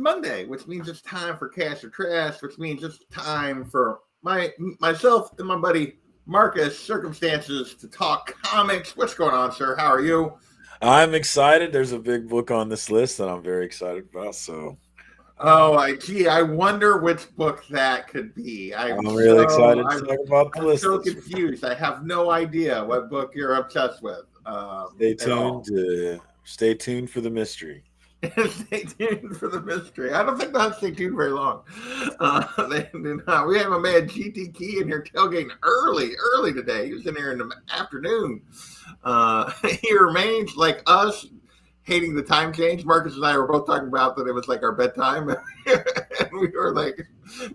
Monday, which means it's time for Cash or Trash, which means it's time for myself and my buddy Marcus Circumstances to talk comics. What's going on, sir? How are you? I'm excited. There's a big book on this list that I'm very excited about. So, I wonder which book that could be. I'm really excited to talk about the list. I'm so confused. I have no idea what book you're obsessed with. Stay tuned. Stay tuned for the mystery. Stay tuned for the mystery. I don't think they'll stay tuned very long. We have a man GT Key in here tailgating early today. He was in here in the afternoon. He remains like us, hating the time change. Marcus and I were both talking about that it was like our bedtime, and we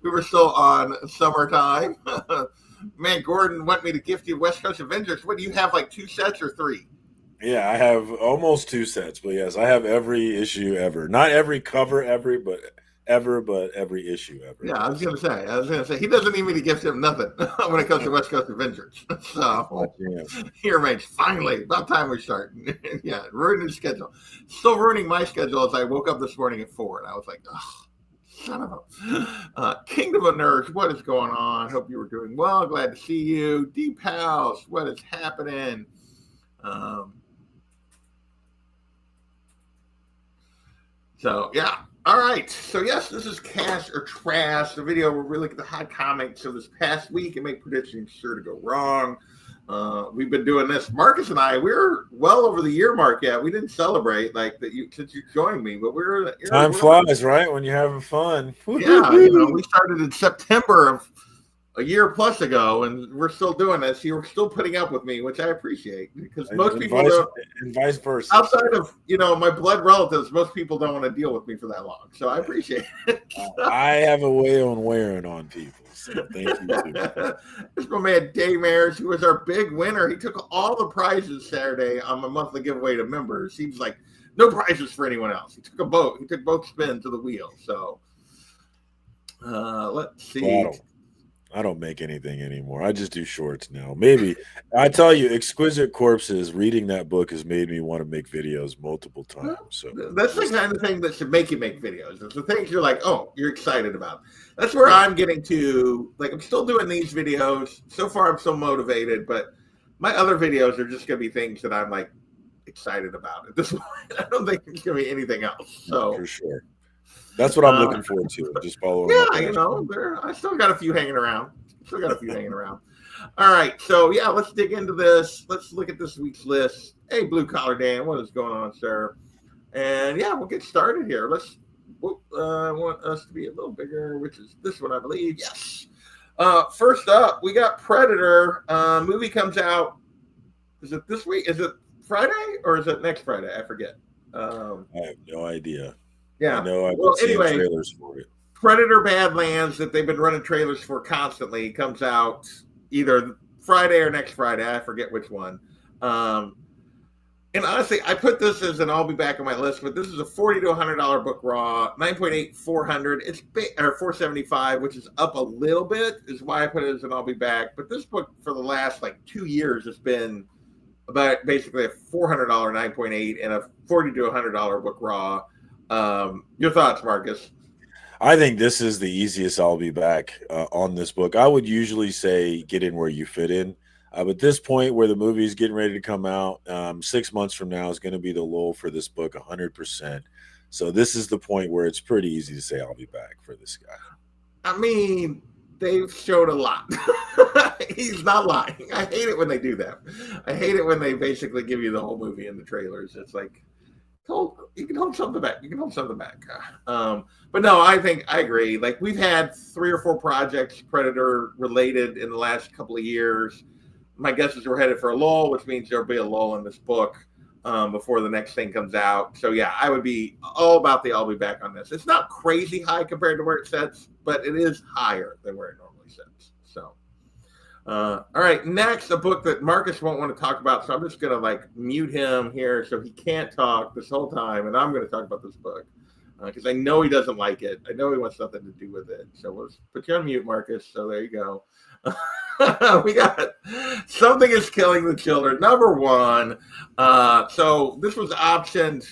were still on summertime. Man, Gordon wanted me to gift you West Coast Avengers. What do you have? Like 2 sets or 3? Yeah, I have almost 2 sets, but yes, I have every issue ever. Not every cover but every issue ever. Yeah, I was gonna say he doesn't need me to gift him nothing when it comes to West Coast Avengers. So he remains. Finally, about time we start. Yeah, ruining his schedule. Still ruining my schedule as I woke up this morning at 4 and I was like, oh, son of a Kingdom of Nerds, what is going on? Hope you were doing well. Glad to see you. Deep House, what is happening? So, yeah. All right. So, yes, this is Cash or Trash, the video where we look at the hot comics of this past week and make predictions sure to go wrong. We've been doing this. Marcus and I, we're well over the year mark yet. We didn't celebrate since you joined me, but time flies, right? When you're having fun. Yeah, we started in September of a year plus ago, and we're still doing this. You're still putting up with me, which I appreciate, because most people don't, and vice versa. Outside of my blood relatives, most people don't want to deal with me for that long. So I appreciate it. I have a way on wearing on people. So thank you too. This is my man Dave Ayers, who was our big winner. He took all the prizes Saturday on my monthly giveaway to members. Seems like no prizes for anyone else. He took a boat. He took both spins of the wheel. So let's see. I don't make anything anymore. I just do shorts now. Maybe I tell you, Exquisite Corpses, reading that book has made me want to make videos multiple times. So that's the kind of thing that should make you make videos. It's the things you're like, oh, you're excited about. That's where I'm getting to. Like, I'm still doing these videos. So far, I'm still motivated, but my other videos are just going to be things that I'm like excited about at this point. I don't think it's going to be anything else. So for sure. That's what I'm looking forward to. Just following. Yeah, I still got a few hanging around. All right, so yeah, let's dig into this. Let's look at this week's list. Hey, Blue Collar Dan, what is going on, sir? And yeah, we'll get started here. I want us to be a little bigger, which is this one, I believe. Yes. First up, we got Predator. Movie comes out. Is it this week? Is it Friday or is it next Friday? I forget. I have no idea. Yeah. No, I've been seeing trailers for it. Predator Badlands, that they've been running trailers for constantly, comes out either Friday or next Friday. I forget which one. And honestly, I put this as an I'll be back on my list, but this is a $40 to $100 book raw, 9.8, 400. It's or 475, which is up a little bit, is why I put it as an I'll be back. But this book for the last 2 years has been about basically a $400 9.8 and a $40 to $100 book raw. Your thoughts, Marcus? I think this is the easiest I'll be back on this book. I would usually say get in where you fit in. But at this point where the movie is getting ready to come out, 6 months from now is going to be the lull for this book 100%. So this is the point where it's pretty easy to say I'll be back for this guy. I mean, they've showed a lot. He's not lying. I hate it when they do that. I hate it when they basically give you the whole movie in the trailers. It's like, you can hold something back. But no, I think I agree. Like, we've had 3 or 4 projects Predator related in the last couple of years. My guess is we're headed for a lull, which means there'll be a lull in this book before the next thing comes out. So yeah, I would be all about the I'll be back on this. It's not crazy high compared to where it sets, but it is higher than where it normally sets. So all right, next, a book that Marcus won't want to talk about, so I'm just going to mute him here so he can't talk this whole time, and I'm going to talk about this book because I know he doesn't like it. I know he wants nothing to do with it. So let's put you on mute, Marcus. So there you go. We got Something is Killing the Children, #1. So this was optioned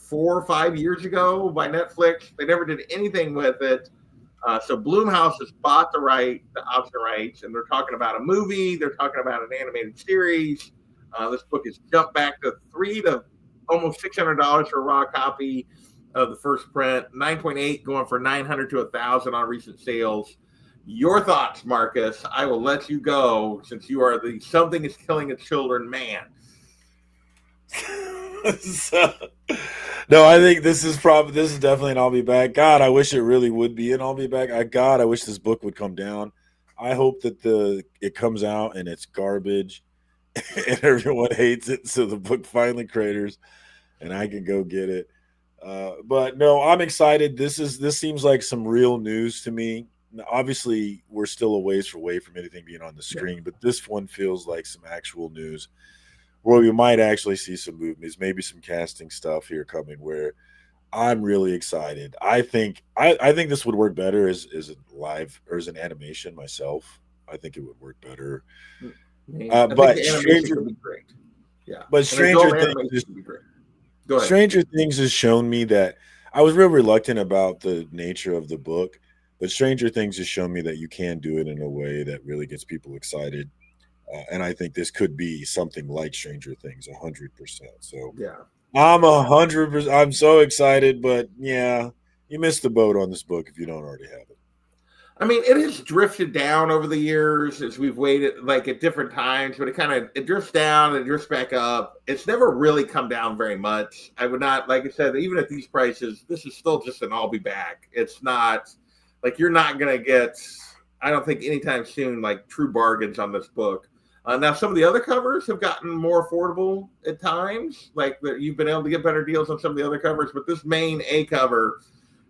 4 or 5 years ago by Netflix. They never did anything with it. So Blumhouse has bought the option rights, and they're talking about a movie. They're talking about an animated series. This book has jumped back to $300 to almost $600 for a raw copy of the first print. 9.8 going for $900 to $1,000 on recent sales. Your thoughts, Marcus? I will let you go since you are the something is killing its children man. So, no, I think this is definitely an I'll be back. God, I wish it really would be an I'll be back. I wish this book would come down. I hope that it comes out and it's garbage and everyone hates it, so the book finally craters and I can go get it. But no, I'm excited. This seems like some real news to me. Now, obviously, we're still a ways away from anything being on the screen, but this one feels like some actual news where we might actually see some movements, maybe some casting stuff here coming where I'm really excited. I think this would work better as a live or as an animation myself. I think it would work better. But Stranger would be great. Yeah. But Stranger Things would be great. Go ahead. Stranger Things has shown me that I was real reluctant about the nature of the book, but Stranger Things has shown me that you can do it in a way that really gets people excited. And I think this could be something like Stranger Things, 100%. So yeah, I'm 100%. I'm so excited, but yeah, you missed the boat on this book if you don't already have it. I mean, it has drifted down over the years as we've waited, like at different times, but it drifts down and drifts back up. It's never really come down very much. I would not, like I said, even at these prices, this is still just an I'll be back. It's not like you're not going to get, I don't think anytime soon, like true bargains on this book. Now, some of the other covers have gotten more affordable at times. Like you've been able to get better deals on some of the other covers, but this main A cover,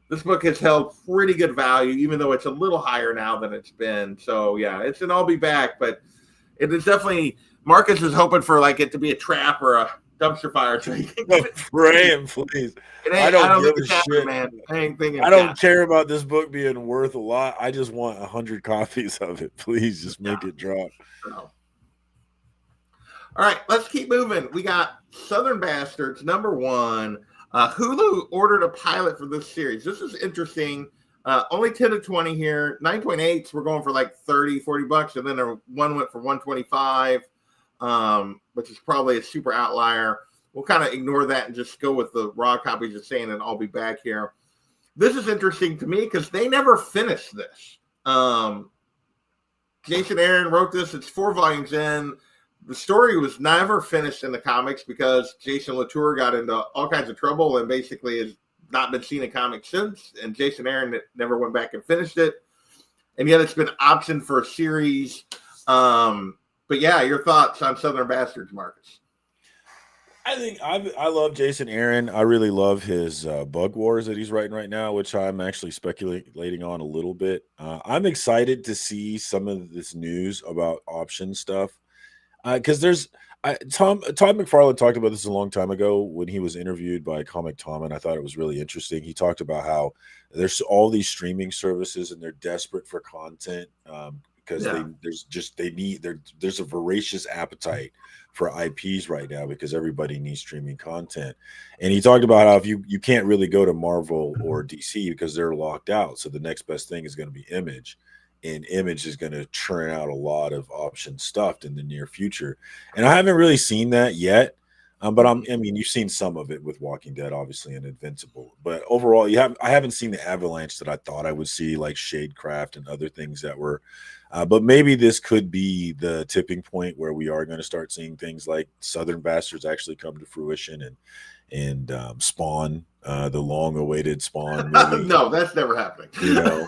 this book has held pretty good value, even though it's a little higher now than it's been. So, yeah, it's an I'll be back, but it is definitely Marcus is hoping for like it to be a trap or a dumpster fire. So praying, please. I don't give a shit, man. I don't care about this book being worth a lot. I just want 100 copies of it. Please just make it drop. No. All right, let's keep moving. We got Southern Bastards, #1. Hulu ordered a pilot for this series. This is interesting. Only 10 to 20 here. 9.8s we're going for like 30, $40, and then one went for 125, which is probably a super outlier. We'll kind of ignore that and just go with the raw copies of saying, and I'll be back here. This is interesting to me because they never finished this. Jason Aaron wrote this. It's 4 volumes in. The story was never finished in the comics because Jason Latour got into all kinds of trouble and basically has not been seen in comics since. And Jason Aaron never went back and finished it. And yet it's been optioned for a series. But yeah, your thoughts on Southern Bastards, Marcus? I think I love Jason Aaron. I really love his Bug Wars that he's writing right now, which I'm actually speculating on a little bit. I'm excited to see some of this news about option stuff. Because Todd McFarlane talked about this a long time ago when he was interviewed by Comic Tom, and I thought it was really interesting. He talked about how there's all these streaming services and they're desperate for content because there's a voracious appetite for IPs right now because everybody needs streaming content. And he talked about how if you can't really go to Marvel or DC because they're locked out, so the next best thing is going to be Image. And Image is going to churn out a lot of option stuff in the near future. And I haven't really seen that yet. But I mean, you've seen some of it with Walking Dead, obviously, and Invincible. But overall, I haven't seen the avalanche that I thought I would see, like Shadecraft and other things that were. But maybe this could be the tipping point where we are going to start seeing things like Southern Bastards actually come to fruition and Spawn, the long-awaited Spawn movie. No, that's never happening. You know.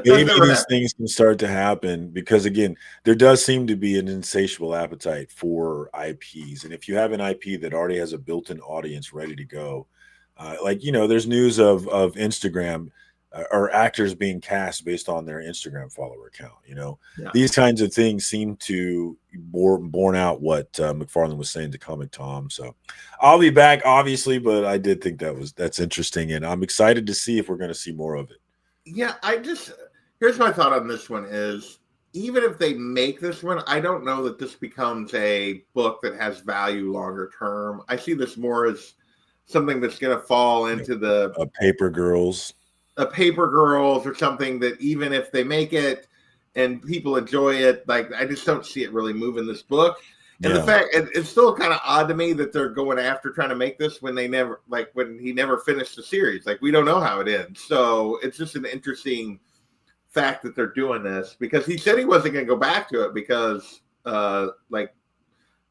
Maybe these things can start to happen because again, there does seem to be an insatiable appetite for IPs, and if you have an IP that already has a built-in audience ready to go, there's news of Instagram or actors being cast based on their Instagram follower count. These kinds of things seem to borne out what McFarlane was saying to Comic Tom. So I'll be back, obviously, but I did think that's interesting, and I'm excited to see if we're going to see more of it. Yeah, here's my thought on this one is, even if they make this one, I don't know that this becomes a book that has value longer term. I see this more as something that's going to fall into the Paper Girls, a Paper Girls or something that even if they make it and people enjoy it, like I just don't see it really moving this book. And the fact it's still kind of odd to me that they're going after trying to make this when they never when he never finished the series. Like we don't know how it ends. So it's just an interesting fact that they're doing this because he said he wasn't going to go back to it because like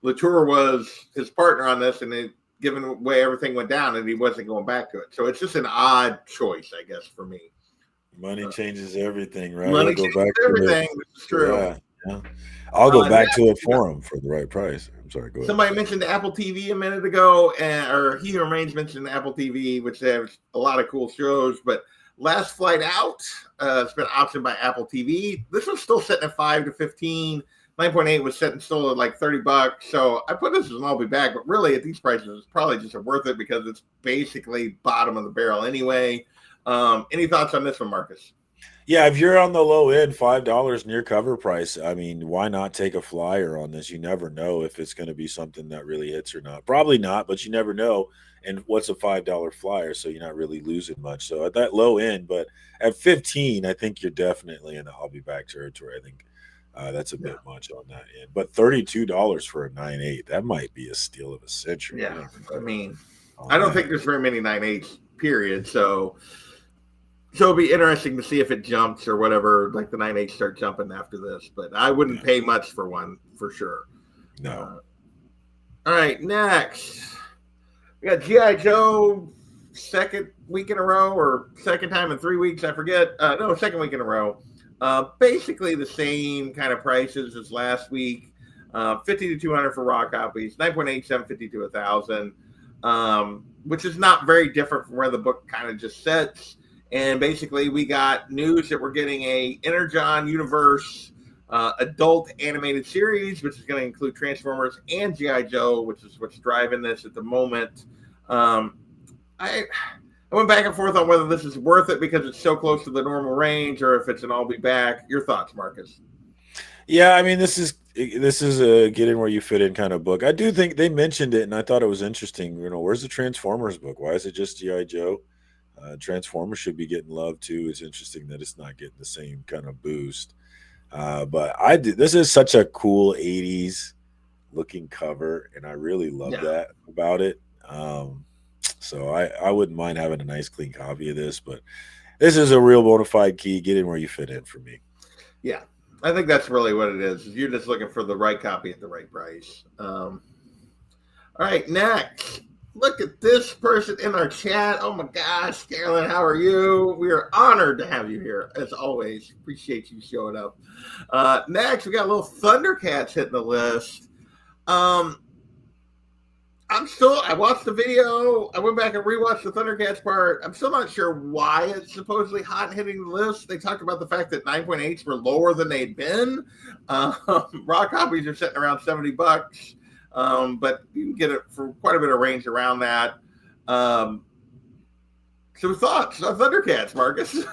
Latour was his partner on this and it, given the way everything went down and he wasn't going back to it. So it's just an odd choice, I guess, for me. Money changes everything, right? Money changes everything, which is true. Yeah. I'll go back to it for him for the right price. I'm sorry, go ahead. Somebody mentioned Apple TV a minute ago, or He Who Remains mentioned Apple TV, which has a lot of cool shows, but Last Flight Out, it's been optioned by Apple TV. This one's still setting at 5 to 15. 9.8 was setting still at like $30. So I put this as an I'll be back, but really at these prices, it's probably just worth it because it's basically bottom of the barrel anyway. Any thoughts on this one, Marcus? Yeah, if you're on the low end, $5 near cover price, I mean, why not take a flyer on this? You never know if it's going to be something that really hits or not. Probably not, but you never know. And what's a $5 flyer? So you're not really losing much. So at that low end, but at 15, I think you're definitely in the I'll be back territory. I think that's a bit much on that end. But $32 for a 9.8, that might be a steal of a century. Yeah, I mean, I don't think there's very many 9.8s, period. So it'll be interesting to see if it jumps or whatever, like the 9.8s start jumping after this. But I wouldn't pay much for one, for sure. No. All right, next. We got G.I. Joe, second week in a row or second time in 3 weeks, I forget. No, second week in a row. Basically the same kind of prices as last week. 50 to $200 for raw copies, 9.8, 750 to 1,000, which is not very different from where the book kind of just sets. And basically, we got news that we're getting a Energon Universe adult animated series, which is going to include Transformers and G.I. Joe, which is what's driving this at the moment. I went back and forth on whether this is worth it because it's so close to the normal range or if it's an I'll be back. Your thoughts, Marcus? Yeah, I mean, this is a get in where you fit in kind of book. I do think they mentioned it, and I thought it was interesting. You know, where's the Transformers book? Why is it just G.I. Joe? Transformers should be getting love too. It's interesting that it's not getting the same kind of boost. But this is such a cool 80s looking cover, and I really love that about it. So I wouldn't mind having a nice clean copy of this, but this is a real bona fide key. Get in where you fit in for me. Yeah, I think that's really what it is. You're just looking for the right copy at the right price. All right, next. Look at this person in our chat. Oh my gosh, Carolyn, how are you? We are honored to have you here, as always. Appreciate you showing up. Next, we got a little Thundercats hitting the list. I watched the video. I went back and rewatched the Thundercats part. I'm still not sure why it's supposedly hot hitting the list. They talked about the fact that 9.8s were lower than they'd been. Raw copies are sitting around $70. But you can get it for quite a bit of range around that. So thoughts on Thundercats, Marcus?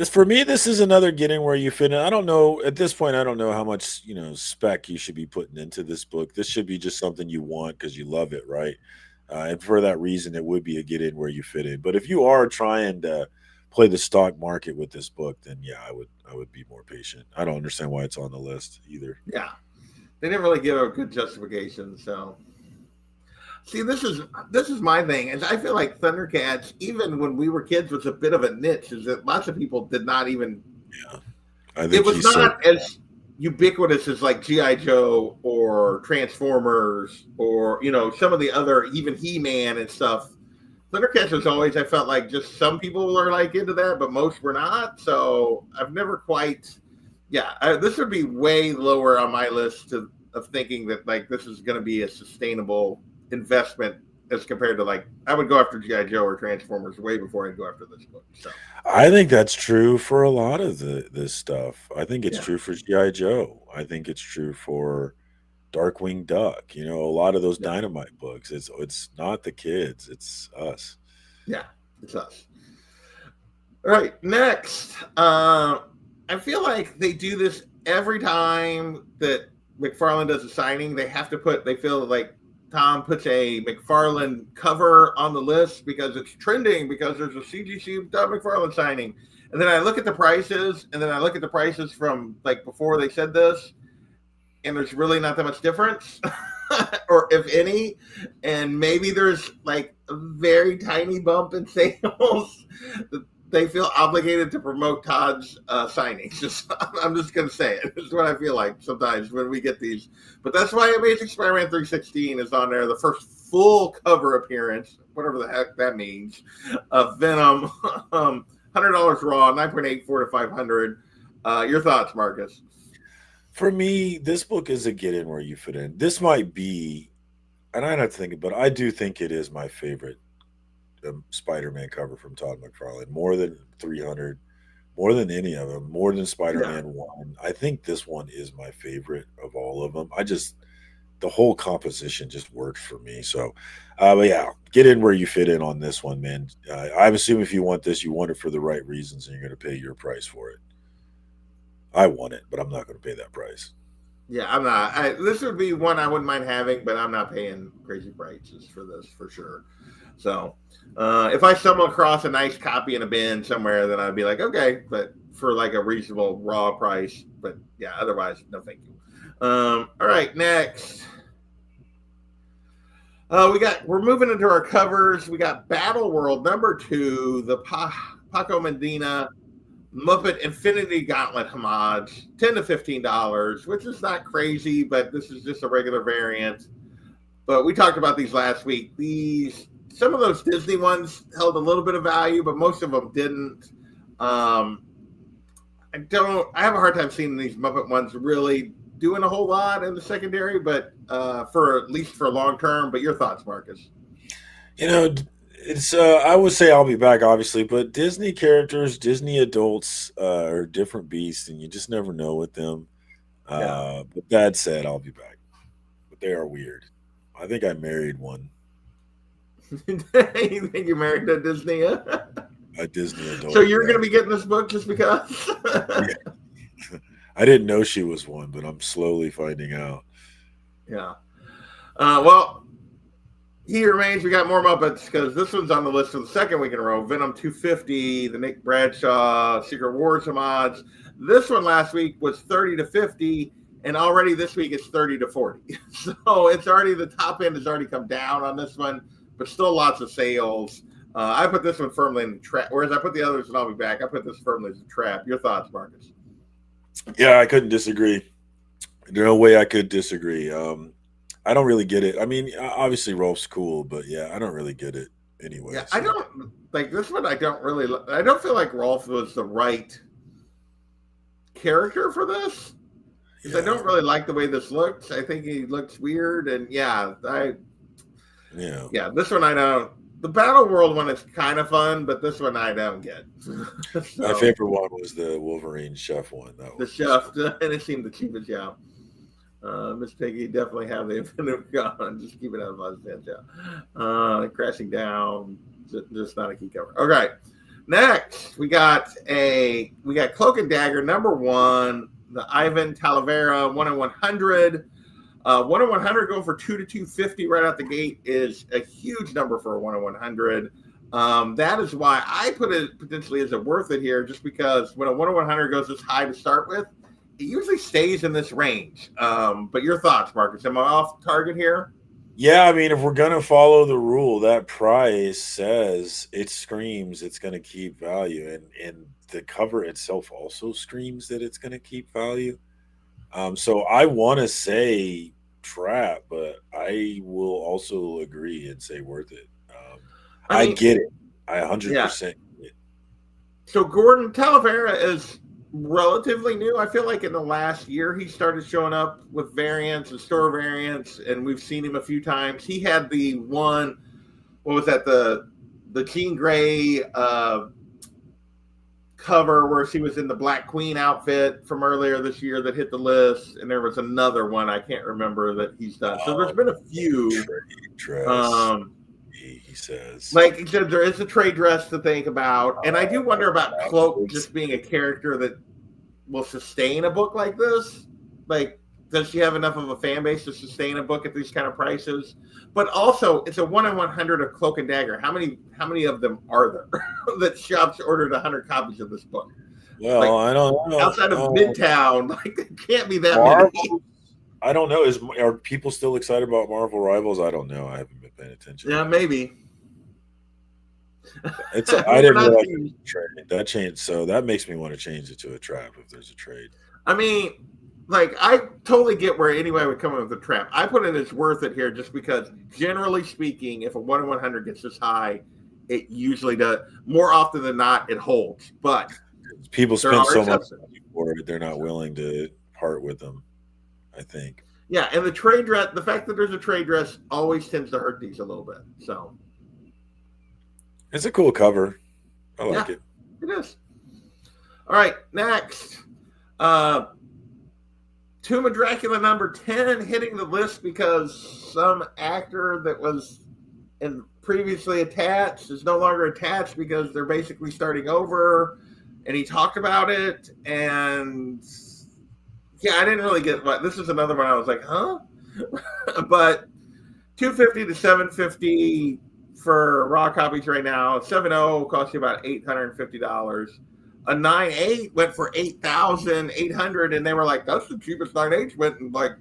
For me, this is another getting where you fit in. I don't know at this point. I don't know how much spec you should be putting into this book. This should be just something you want because you love it, right? And for that reason, it would be a get in where you fit in. But if you are trying to play the stock market with this book, then yeah, I would be more patient. I don't understand why it's on the list either. Yeah. They didn't really give a good justification. So, see, this is my thing, is I feel like Thundercats, even when we were kids, was a bit of a niche. Is that lots of people did not even. Yeah, I think it was not as ubiquitous as like G.I. Joe or Transformers or some of the other, even He-Man and stuff. Thundercats was always, I felt like, just some people were like into that, but most were not. So I've never quite. Yeah, this would be way lower on my list of thinking that like this is going to be a sustainable investment as compared to like I would go after G.I. Joe or Transformers way before I'd go after this book. So I think that's true for a lot of this stuff. I think it's true for G.I. Joe. I think it's true for Darkwing Duck. A lot of those Dynamite books. It's not the kids. It's us. Yeah, it's us. All right, next. I feel like they do this every time that McFarlane does a signing. They have to they feel like Tom puts a McFarlane cover on the list because it's trending because there's a CGC Todd McFarlane signing. And then I look at the prices, and then I look at the prices from like before they said this, and there's really not that much difference, or if any. And maybe there's like a very tiny bump in sales. They feel obligated to promote Todd's signings. I'm just going to say it. It's what I feel like sometimes when we get these. But that's why Amazing Spider-Man 316 is on there, the first full cover appearance, whatever the heck that means, of Venom. $100 raw, 9.84 to 500. Your thoughts, Marcus? For me, this book is a get in where you fit in. This might be, and I don't think, but I do think it is my favorite Spider-Man cover from Todd McFarlane. More than 300, more than any of them, more than Spider-Man 1. I think this one is my favorite of all of them. The whole composition just worked for me. So, but yeah, get in where you fit in on this one, man. I'm assuming if you want this, you want it for the right reasons, and you're going to pay your price for it. I want it, but I'm not going to pay that price. Yeah, I'm not. This would be one I wouldn't mind having, but I'm not paying crazy prices for this for sure. So, if I stumble across a nice copy in a bin somewhere, then I'd be like, okay, but for like a reasonable raw price. But yeah, otherwise, no, thank you. All right, next. We're moving into our covers. We got Battle World #2, the Paco Medina Muppet Infinity Gauntlet homage, $10 to $15, which is not crazy, but this is just a regular variant. But we talked about these last week. Some of those Disney ones held a little bit of value, but most of them didn't. I have a hard time seeing these Muppet ones really doing a whole lot in the secondary, but for at least for long term. But your thoughts, Marcus? It's I would say I'll be back, obviously, but Disney characters, Disney adults are different beasts, and you just never know with them. But that said, I'll be back. But they are weird. I think I married one. You think you married a Disney? A Disney adult. So you're going to be getting this book just because? I didn't know she was one, but I'm slowly finding out. Yeah. Well, he remains. We got more Muppets because this one's on the list for the second week in a row. Venom 250, the Nick Bradshaw Secret Wars homage. This one last week was 30 to 50, and already this week it's 30 to 40. So it's already, the top end has already come down on this one, but still lots of sales. I put this one firmly in the trap, whereas I put the others, and I'll be back. I put this firmly as a trap. Your thoughts, Marcus? Yeah, I couldn't disagree. There's no way I could disagree. I don't really get it. I mean, obviously Rolf's cool, but yeah, I don't really get it anyway. Yeah, so. I don't like this one. I don't feel like Rolf was the right character for this. Because I don't really like the way this looks. I think he looks weird, and this one I don't. The Battle World one is kind of fun, but this one I don't get. So, my favorite one was the Wolverine chef one. The chef, and it seemed the cheapest. Yeah. Miss Piggy definitely have the infinite gun. Just keep it out of my head. Yeah. Crashing down. Just not a key cover. Okay. Next, we got Cloak and Dagger #1, the Ivan Talavera 1 in 100. 1 in 100 going for 2 to 250 right out the gate is a huge number for a 1 in 100. That is why I put it potentially as a worth it here, just because when a 1 in 100 goes this high to start with, it usually stays in this range. But your thoughts, Marcus? Am I off target here? Yeah, I mean, if we're going to follow the rule, that price says it screams it's going to keep value. And the cover itself also screams that it's going to keep value. So I want to say trap, but I will also agree and say worth it. I get it. I 100% get it. So Gordon Talavera is relatively new. I feel like in the last year he started showing up with variants and store variants, and we've seen him a few times. He had the one, what was that, the Jean Grey cover where she was in the Black Queen outfit from earlier this year that hit the list, and there was another one I can't remember that he's done. So there's been a few. He says, like he said, there is a trade dress to think about, and I do wonder about Cloak just being a character that will sustain a book like this. Like, does she have enough of a fan base to sustain a book at these kind of prices? But also, it's a 1 in 100 of Cloak and Dagger. How many of them are there that shops ordered 100 copies of this book? Well, like, I don't know. Outside of Midtown, like there can't be that Marvel, many. I don't know. Are people still excited about Marvel Rivals? I don't know. I haven't been paying attention. Yeah, maybe. I didn't realize it was a trade. That changed, so that makes me want to change it to a trap if there's a trade. I mean, like, I totally get where anybody would come in with a trap. I put it as worth it here just because, generally speaking, if a 1 in 100 gets this high, it usually does. More often than not, it holds. But people spend so much money for it, they're not willing to part with them, I think. Yeah, and the trade dress, the fact that there's a trade dress always tends to hurt these a little bit. So it's a cool cover. I like it. It is. All right, next. Tomb of Dracula number 10 hitting the list because some actor that was previously attached is no longer attached because they're basically starting over, and he talked about it, and I didn't really get what this is. Another one I was like, huh? But $250 to $750 for raw copies right now. 7.0 costs you about $850. A 9.8 went for $8,800, and they were like, "That's the cheapest 9.8 went in like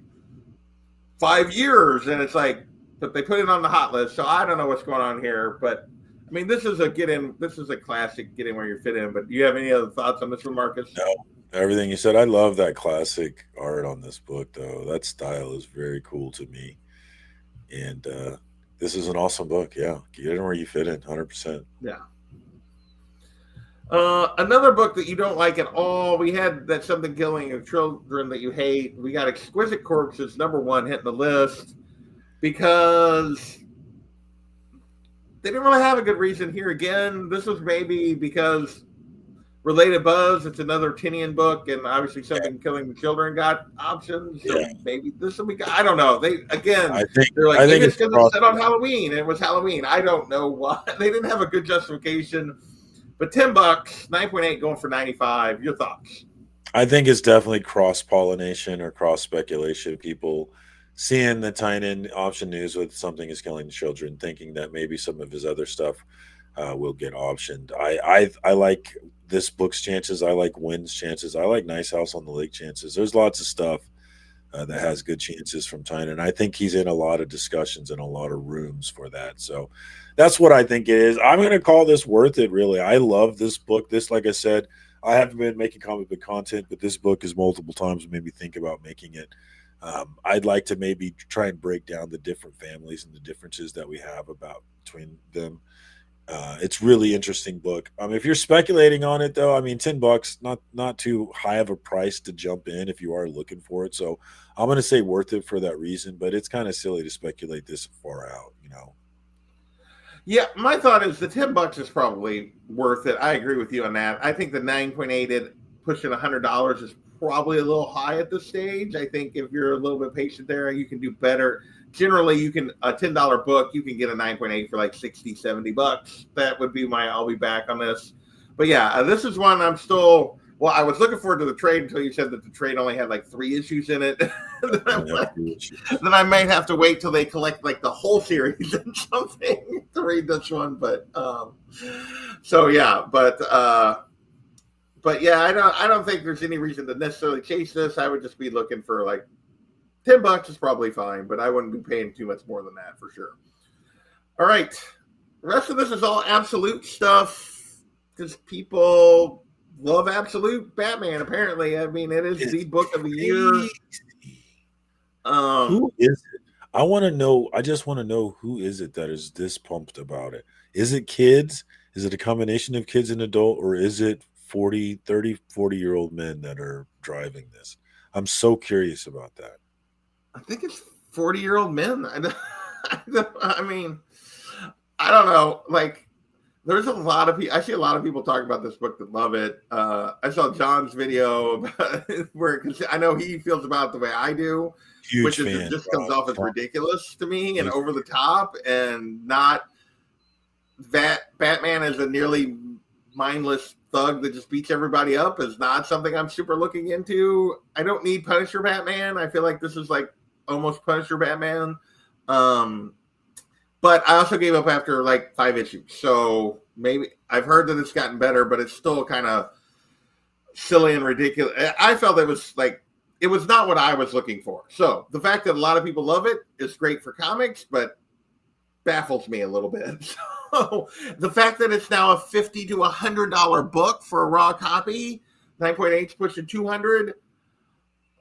5 years." And it's like, but they put it on the hot list, so I don't know what's going on here. But I mean, this is a get in. This is a classic get in where you fit in. But do you have any other thoughts on this one, Marcus? No, everything you said. I love that classic art on this book, though. That style is very cool to me, and this is an awesome book. Yeah, get in where you fit in, 100%. Yeah. Another book that you don't like at all. We had that Something Killing of Children that you hate. We got Exquisite Corpses, number 1, hitting the list because they didn't really have a good reason here. Again, this was maybe because Related Buzz, it's another Tinian book, and obviously Something Killing the Children got options. So maybe this will be. I don't know. They're like, I think it's because it's set on Halloween, and it was Halloween. I don't know why they didn't have a good justification. But $10, 9.8 going for 95. Your thoughts? I think it's definitely cross-pollination or cross-speculation. People seeing the Tynion option news with Something is Killing the Children, thinking that maybe some of his other stuff will get optioned. I like this book's chances. I like Wynn's chances. I like Nice House on the Lake chances. There's lots of stuff that has good chances from Tynion. I think he's in a lot of discussions and a lot of rooms for that. So that's what I think it is. I'm going to call this worth it, really. I love this book. This, like I said, I haven't been making comic book content, but this book is multiple times made me think about making it. I'd like to maybe try and break down the different families and the differences that we have between them. It's really interesting book. If you're speculating on it, though, I mean, $10, not too high of a price to jump in if you are looking for it. So I'm going to say worth it for that reason, but it's kind of silly to speculate this far out, you know. Yeah, my thought is the $10 is probably worth it. I agree with you on that. I think the 9.8 at pushing $100 is probably a little high at this stage. I think if you're a little bit patient there, you can do better. Generally, you can a $10 book, you can get a 9.8 for like $60-$70. That would be my I'll be back on this. But yeah, this is one I'm still. Well, I was looking forward to the trade until you said that the trade only had like 3 issues in it. Then I might have to wait till they collect like the whole series and something to read this one. But so yeah, but yeah, I don't think there's any reason to necessarily chase this. I would just be looking for like $10 is probably fine, but I wouldn't be paying too much more than that for sure. All right, the rest of this is all absolute stuff because people love Absolute Batman, apparently. I mean, it is the book of the year. Who is it? I want to know. I just want to know who is it that is this pumped about it. Is it kids? Is it a combination of kids and adult? Or is it 40-year-old men that are driving this? I'm so curious about that. I think it's 40-year-old men. I mean, I don't know. Like, there's a lot of people. I see a lot of people talking about this book that love it. I saw John's video where cause I know he feels about it the way I do, which is it just comes off as ridiculous to me and over the top, and not that Batman is a nearly mindless thug that just beats everybody up is not something I'm super looking into. I don't need Punisher Batman. I feel like this is like almost Punisher Batman. But I also gave up after like 5 issues. So maybe I've heard that it's gotten better, but it's still kind of silly and ridiculous. I felt it was like, it was not what I was looking for. So the fact that a lot of people love it is great for comics, but baffles me a little bit. So the fact that it's now a $50 to $100 book for a raw copy, 9.8's pushing 200.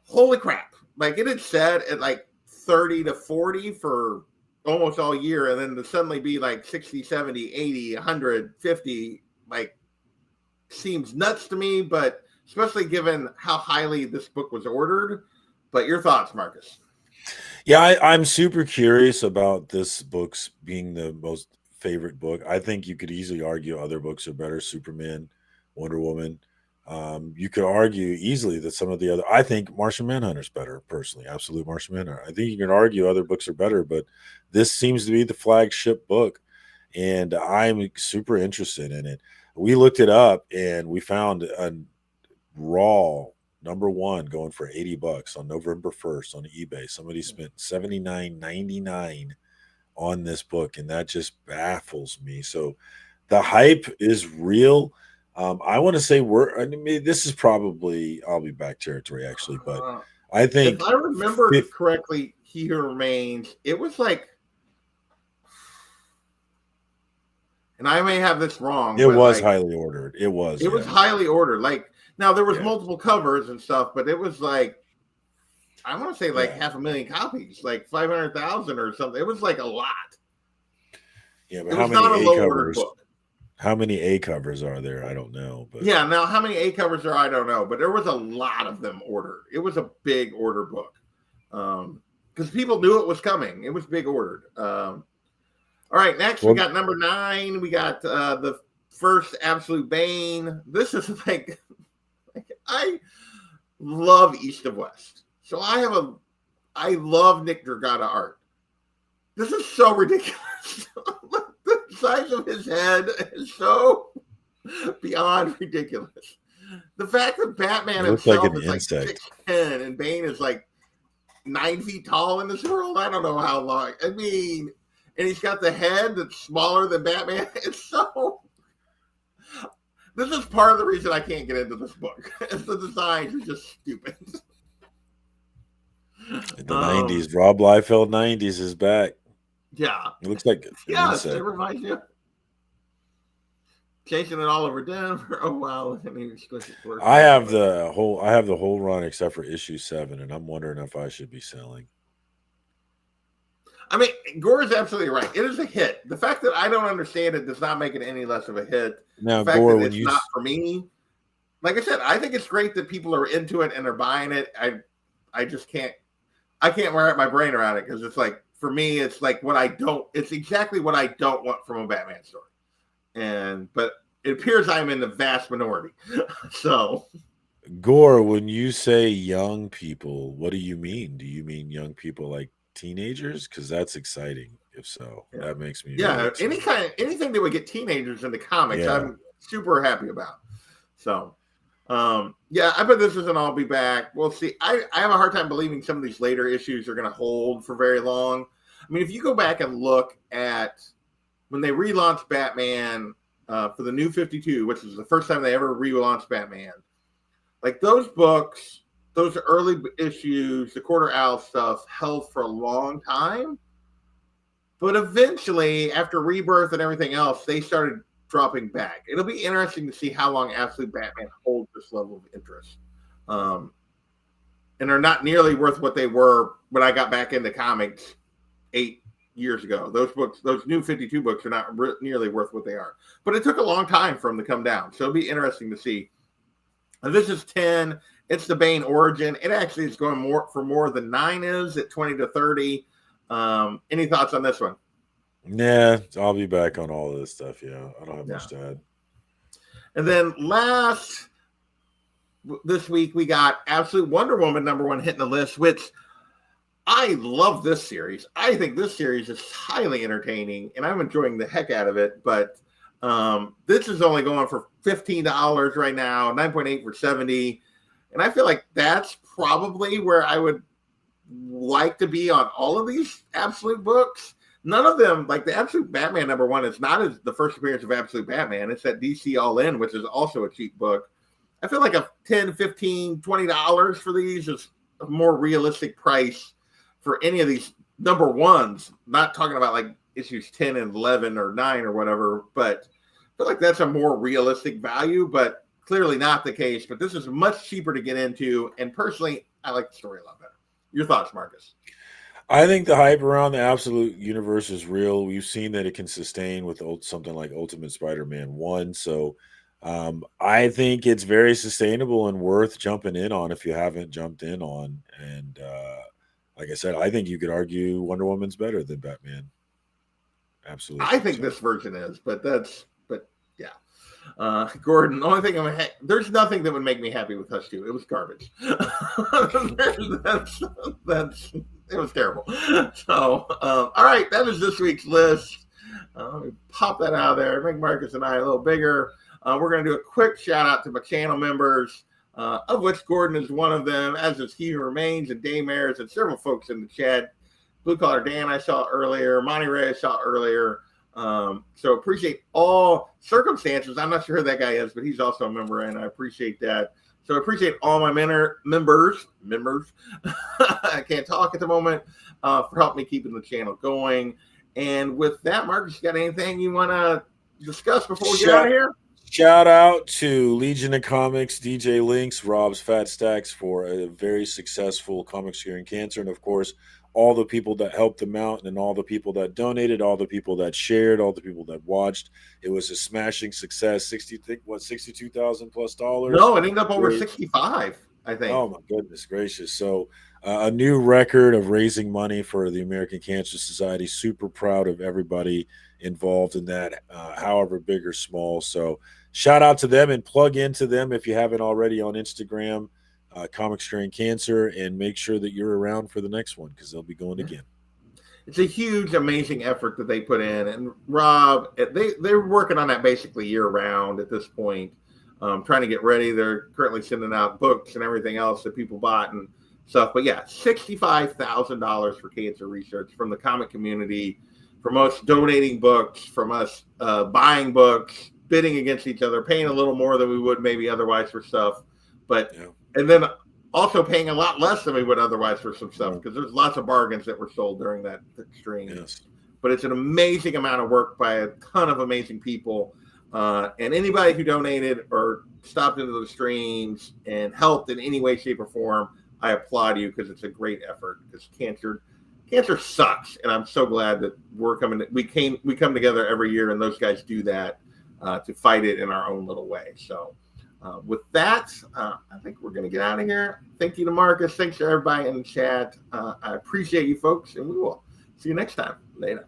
Holy crap. Like it had said at like 30 to 40 for almost all year. And then to suddenly be like 60, 70, 80, 150, like seems nuts to me, but especially given how highly this book was ordered. But your thoughts, Marcus? Yeah, I'm super curious about this book's being the most favorite book. I think you could easily argue other books are better. Superman, Wonder Woman. You could argue easily that some of the other. I think Martian Manhunter's better, personally. Absolute Martian Manhunter. I think you can argue other books are better, but this seems to be the flagship book, and I'm super interested in it. We looked it up, and we found a raw #1 going for $80 on November 1st on eBay. Somebody spent $79.99 on this book, and that just baffles me. So the hype is real. I want to say I mean, this is probably I'll be back territory actually, but I think if I remember correctly, He Who Remains, it was like, and I may have this wrong. It was like, highly ordered. It was highly ordered. Like now there was multiple covers and stuff, but it was like, I want to say like 500,000 copies, like 500,000 or something. It was like a lot. Yeah, but how many A covers? How many A covers are there? I don't know. But yeah, now how many A covers there? I don't know. But there was a lot of them ordered. It was a big order book because people knew it was coming. It was big ordered. All right, next we got #9. We got the first Absolute Bane. This is like I love East of West. So I love Nick Dragotta art. This is so ridiculous. The size of his head is so beyond ridiculous. The fact that Batman himself is like 6'10" and Bane is like 9 feet tall in this world. I don't know how long. I mean, and he's got the head that's smaller than Batman. It's so. This is part of the reason I can't get into this book. The designs are just stupid. In the 90s, Rob Liefeld 90s is back. Yeah. It looks like it reminds you. Chasing it all over Denver. Oh wow. I have the whole run except for issue 7, and I'm wondering if I should be selling. I mean, Gore is absolutely right. It is a hit. The fact that I don't understand it does not make it any less of a hit. Now, the fact Gore, that it's not for me. Like I said, I think it's great that people are into it and are buying it. I just can't. I can't wrap my brain around it because it's like for me, it's like it's exactly what I don't want from a Batman story. But it appears I'm in the vast minority. So, Gore, when you say young people, what do you mean? Do you mean young people like teenagers? Because that's exciting. If so, that makes me really anything that would get teenagers into comics, I'm super happy about. So. I bet this isn't I'll be back. We'll see. I have a hard time believing some of these later issues are going to hold for very long. I mean, if you go back and look at when they relaunched Batman for the New 52, which is the first time they ever relaunched Batman, like those books, those early issues, the Quarter Owl stuff held for a long time. But eventually, after Rebirth and everything else, they started dropping back. It'll be interesting to see how long Absolute Batman holds this level of interest. And they're not nearly worth what they were when I got back into comics 8 years ago. Those books, those New 52 books are not nearly worth what they are. But it took a long time for them to come down. So it'll be interesting to see. And this is 10. It's the Bane origin. It actually is going more than 9 is at 20 to 30. Any thoughts on this one? Yeah, I'll be back on all of this stuff. Yeah, I don't have much to add. And then last this week, we got Absolute Wonder Woman #1 hitting the list, which I love this series. I think this series is highly entertaining, and I'm enjoying the heck out of it. But This is only going for $15 right now, 9.8 for 70. And I feel like that's probably where I would like to be on all of these Absolute books. None of them, like the Absolute Batman #1, is not as the first appearance of Absolute Batman. It's that DC All In, which is also a cheap book. I feel like a $10, $15, $20 for these is a more realistic price for any of these #1s. Not talking about like issues 10 and 11 or 9 or whatever, but I feel like that's a more realistic value, but clearly not the case. But this is much cheaper to get into, and personally, I like the story a lot better. Your thoughts, Marcus? I think the hype around the Absolute universe is real. We've seen that it can sustain with something like Ultimate Spider-Man 1. So I think it's very sustainable and worth jumping in on if you haven't jumped in on. And like I said, I think you could argue Wonder Woman's better than Batman. Absolutely. I think this version is, but yeah. Gordon, the only thing there's nothing that would make me happy with Hush 2. It was garbage. It was terrible. So, all right, that is this week's list. Let me pop that out of there, make Marcus and I a little bigger. We're going to do a quick shout out to my channel members, of which Gordon is one of them, as is He Who Remains and Daymares and several folks in the chat. Blue Collar Dan I saw earlier, Monty Ray I saw earlier. So appreciate all Circumstances. I'm not sure who that guy is, but he's also a member, and I appreciate that. So I appreciate all my members. I can't talk at the moment, for helping me keeping the channel going. And with that, Marcus, you got anything you want to discuss before we get out of here? Shout out to Legion of Comics, DJ Links, Rob's Fat Stacks for a very successful Comics Curing Cancer, and of course, all the people that helped them out, and all the people that donated, all the people that shared, all the people that watched. It was a smashing success. $62,000 plus dollars? No, it ended up over 65, I think. Oh my goodness gracious! So a new record of raising money for the American Cancer Society. Super proud of everybody involved in that, however big or small. So shout out to them and plug into them if you haven't already on Instagram. Comics Curing Cancer, and make sure that you're around for the next one because they'll be going again. It's a huge, amazing effort that they put in, and Rob, they're working on that basically year round at this point, trying to get ready. They're currently sending out books and everything else that people bought and stuff. But yeah, $65,000 for cancer research from the comic community, from us donating books, from us buying books, bidding against each other, paying a little more than we would maybe otherwise for stuff, but. Yeah. And then also paying a lot less than we would otherwise for some stuff, because there's lots of bargains that were sold during that stream. Yes. But it's an amazing amount of work by a ton of amazing people. And anybody who donated or stopped into the streams and helped in any way, shape, or form, I applaud you, because it's a great effort. Because cancer sucks, and I'm so glad that we come together every year, and those guys do that to fight it in our own little way. So. With that, I think we're going to get out of here. Thank you to Marcus. Thanks to everybody in the chat. I appreciate you folks, and we will see you next time. Later.